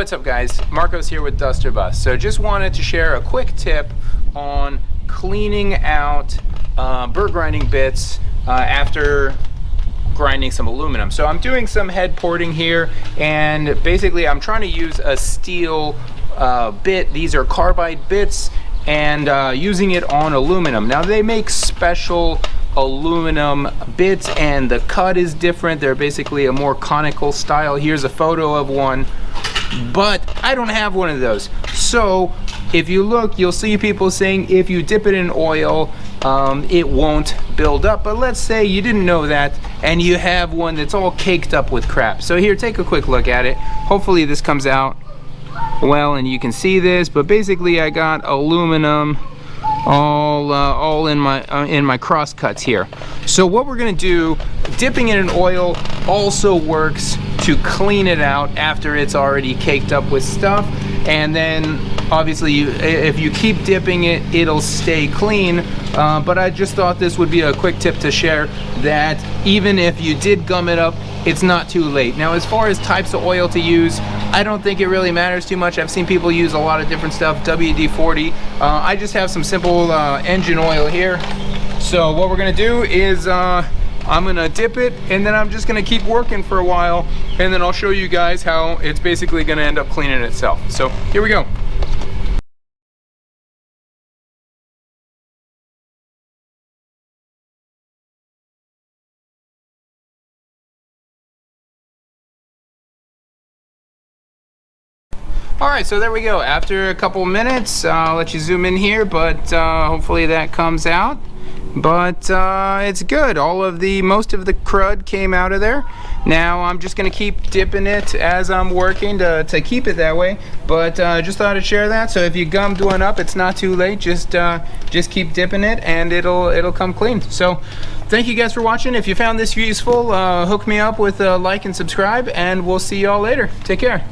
what's up guys, Marcos here with Duster Bust. So just wanted to share a quick tip on cleaning out burr grinding bits after grinding some aluminum. So I'm doing some head porting here, and basically I'm trying to use a steel bit. These are carbide bits, and using it on aluminum. Now they make special aluminum bits and the cut is different. They're basically a more conical style. Here's a photo of one, but I don't have one of those. So if you look, you'll see people saying if you dip it in oil, it won't build up. But let's say you didn't know that and you have one that's all caked up with crap. So here, take a quick look at it. Hopefully this comes out well and you can see this, but basically I got aluminum all in my cross cuts here. So what we're gonna do, dipping it in oil also works to clean it out after it's already caked up with stuff. And then obviously if you keep dipping it, it'll stay clean. But I just thought this would be a quick tip to share, that even if you did gum it up, it's not too late. Now as far as types of oil to use, I don't think it really matters too much. I've seen people use a lot of different stuff, WD-40. I just have some simple engine oil here. So what we're gonna do is I'm gonna dip it, and then I'm just gonna keep working for a while, and then I'll show you guys how it's basically gonna end up cleaning itself. So here we go. Alright, so there we go. After a couple minutes, I'll let you zoom in here, but hopefully that comes out. But it's good. Most of the crud came out of there. Now I'm just gonna keep dipping it as I'm working to keep it that way. But just thought I'd share that. So if you gummed one up, it's not too late. Just keep dipping it, and it'll come clean. So thank you guys for watching. If you found this useful, hook me up with a like and subscribe, and we'll see y'all later. Take care.